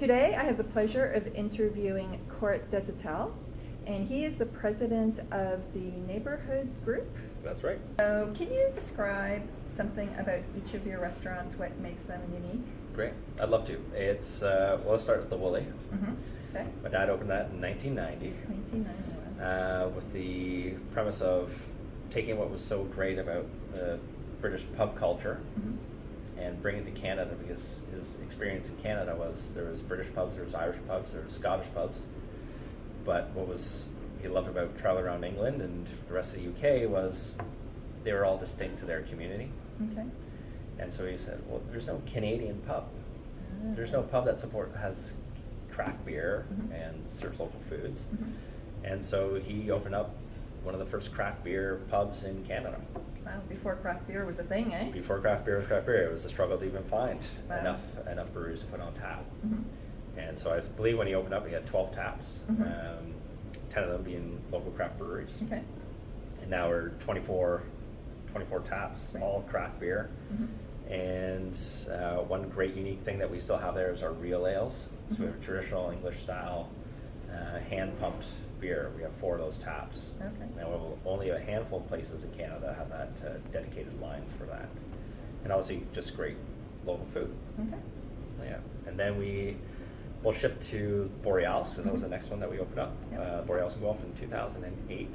Today I have the pleasure of interviewing Court Desautels, and he is the president of the Neighbourhood Group. That's right. So can you describe something about each of your restaurants, what makes them unique? Great. I'd love to. It's, let's start with the Woolly. Okay. My dad opened that in 1990. 1991. With the premise of taking what was so great about the British pub culture and bringing it to Canada, because his experience in Canada was there was British pubs, there was Irish pubs, there was Scottish pubs. But what he loved about traveling around England and the rest of the UK was they were all distinct to their community. Okay. And so he said, well, there's no Canadian pub. There's no pub that has craft beer and serves local foods. And so he opened up one of the first craft beer pubs in Canada. Wow, before craft beer was a thing, eh? Before craft beer was craft beer, it was a struggle to even find Wow. enough breweries to put on tap. And so I believe when he opened up, he had 12 taps, 10 of them being local craft breweries. Okay. And now we're 24 taps, Right. all craft beer. And one great unique thing that we still have there is our real ales. So we have a traditional English style hand-pumped beer. We have 4 of those taps. Okay. Now we'll only a handful of places in Canada have that dedicated lines for that. And obviously just great local food. Okay. Yeah. And then we'll shift to Borealis, because that was the next one that we opened up. Yep. Borealis in Guelph in 2008.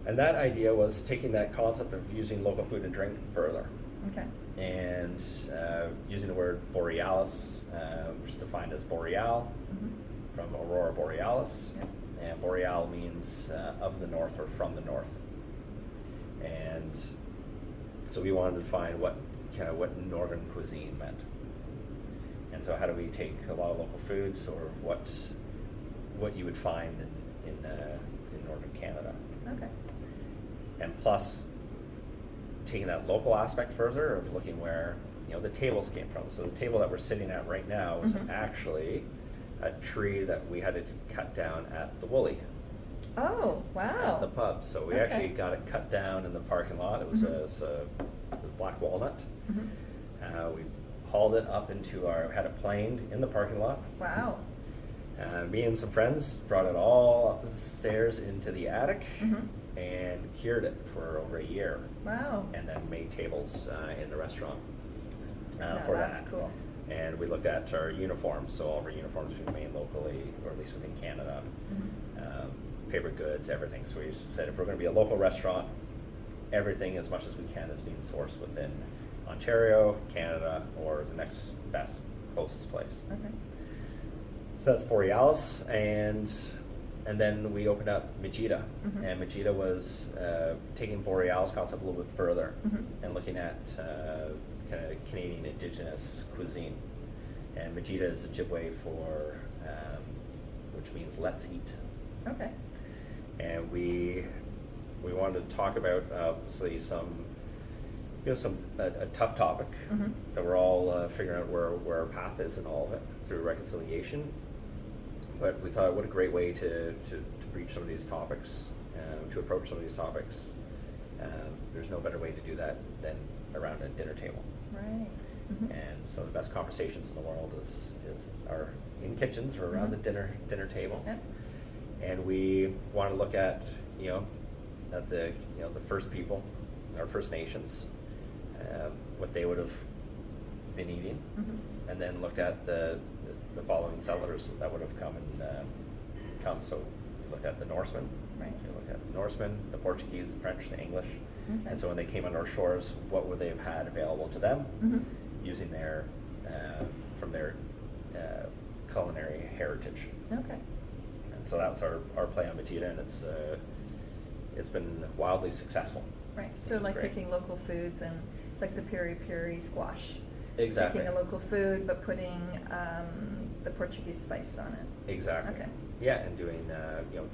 And that idea was taking that concept of using local food and drink further. Okay. And using the word Borealis, which is defined as boreal, from Aurora Borealis. Yep. And boreal means of the north or from the north. And so we wanted to find what northern cuisine meant. And so how do we take a lot of local foods, or what you would find in northern Canada. Okay. And plus taking that local aspect further of looking where the tables came from. So the table that we're sitting at right now is actually a tree that we had to cut down at the Woolly. Oh, wow. At the pub. So we actually got it cut down in the parking lot. It was a black walnut. We hauled it up had it planed in the parking lot. Wow. Me and some friends brought it all up the stairs into the attic and cured it for over a year. Wow. And then made tables in the restaurant Yeah, for that's that. cool. And we looked at our uniforms, so all of our uniforms we made locally, or at least within Canada. Paper goods, everything. So we said if we're going to be a local restaurant, everything as much as we can is being sourced within Ontario, Canada, or the next best, closest place. Okay. So that's Borealis, and then we opened up Majida, and Majida was taking Borealis concept a little bit further and looking at kind of Canadian Indigenous cuisine. And Majida is Ojibwe for, which means let's eat. Okay. And we wanted to talk about obviously a tough topic that we're all figuring out where our path is in all of it through reconciliation. But we thought, what a great way to breach some of these topics, to approach some of these topics. There's no better way to do that than around a dinner table. Right. And some of the best conversations in the world are in kitchens or around the dinner table. Yep. And we want to look at at the first people, our First Nations, what they would have been eating, and then looked at the following settlers that would have come. So we looked at the Norsemen. Right. You look at the Norsemen, the Portuguese, the French, the English. Okay. And so when they came on our shores, what would they have had available to them, using their from their culinary heritage. Okay. And so that's our play on Majida, and it's been wildly successful. Right. So It's like great. taking local foods and like the piri squash. Exactly. Taking a local food but putting the Portuguese spice on it. Exactly. Okay. Yeah, and doing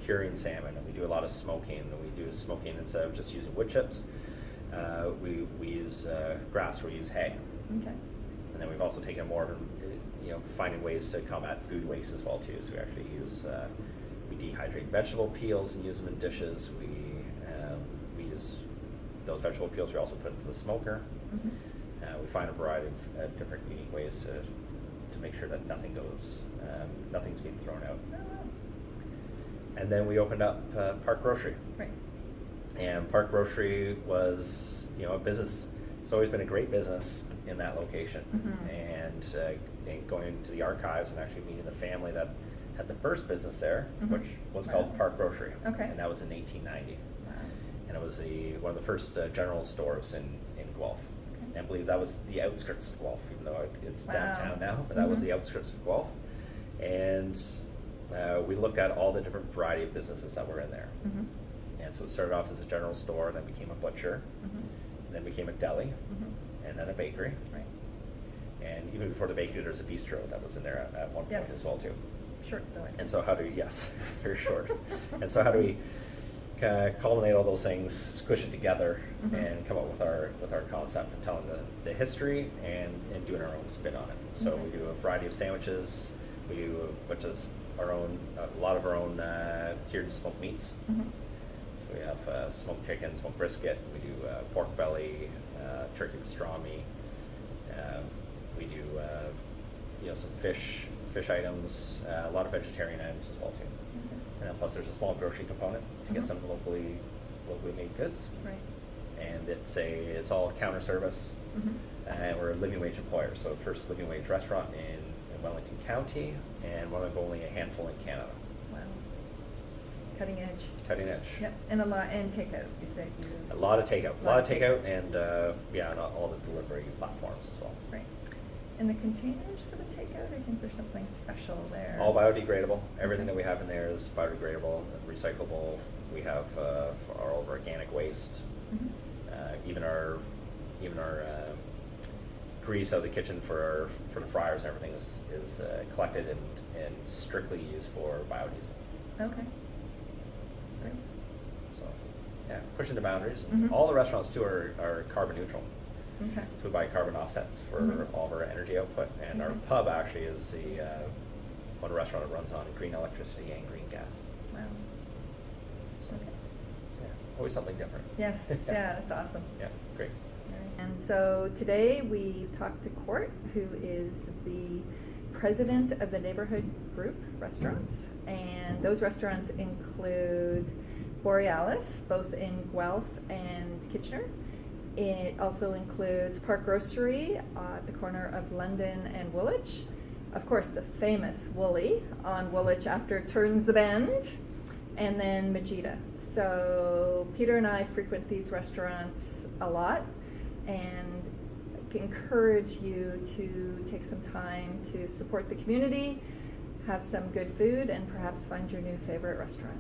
curing salmon, and we do a lot of smoking. And we do smoking instead of just using wood chips. We use grass. We use hay. Okay. And then we've also taken more of finding ways to combat food waste as well too. So we actually use we dehydrate vegetable peels and use them in dishes. We use those vegetable peels. We also put into the smoker. We find a variety of different unique ways to to make sure that nothing's being thrown out. Oh, wow. And then we opened up Park Grocery. Right. And Park Grocery was, a business. It's always been a great business in that location. Mm-hmm. And going into the archives and actually meeting the family that had the first business there, Mm-hmm. which was Wow. called Park Grocery. Okay. And that was in 1890. Wow. And it was one of the first general stores in Guelph. Okay. And I believe that was the outskirts of Guelph, even though it's Wow. downtown now, but that was Mhm. the outskirts of Guelph. And we looked at all the different variety of businesses that were in there. Mm-hmm. And so it started off as a general store, then became a butcher, Mm-hmm. and then became a deli, Mm-hmm. and then a bakery. Right. And even before the bakery, there was a bistro that was in there at one point Yes. as well too. Short though. And so yes, very short. And so how do we culminate all those things, squish it together, Mhm. and come up with our concept and telling the history and doing our own spin on it. So Okay. we do a variety of sandwiches. We do a lot of our own cured smoked meats. Mm-hmm. So we have smoked chicken, smoked brisket. We do pork belly, turkey pastrami. We do some fish items, a lot of vegetarian items as well too. And then plus there's a small grocery component to get Mhm. some locally made goods. Right. And it's all counter service. Mm-hmm. And we're a living wage employer, so first living wage restaurant in Wellington County, and one of only a handful in Canada. Wow. Cutting edge. Cutting edge. Yep. And takeout. You said you. A lot of takeout. And and all the delivery platforms as well. Right. And the containers for the takeout, I think there's something special there. All biodegradable. Everything Okay. that we have in there is biodegradable, recyclable. We have all of our organic waste. Mhm. Even our grease out of the kitchen for the fryers and everything is collected and strictly used for biodiesel. Okay. Great. So yeah, pushing the boundaries. Mhm. All the restaurants too are carbon neutral. Okay. So we buy carbon offsets for Mhm. all of our energy output, and our Mhm. pub actually is the one restaurant that runs on green electricity and green gas. Wow. So Okay. yeah, always something different. Yes. Yeah, that's awesome. Yeah, great. And so today we talked to Court, who is the president of the Neighbourhood Group restaurants. And those restaurants include Borealis, both in Guelph and Kitchener. It also includes Park Grocery at the corner of London and Woolwich. Of course, the famous Woolly on Woolwich after it turns the bend. And then Majida. So Peter and I frequent these restaurants a lot, and encourage you to take some time to support the community, have some good food, and perhaps find your new favorite restaurant.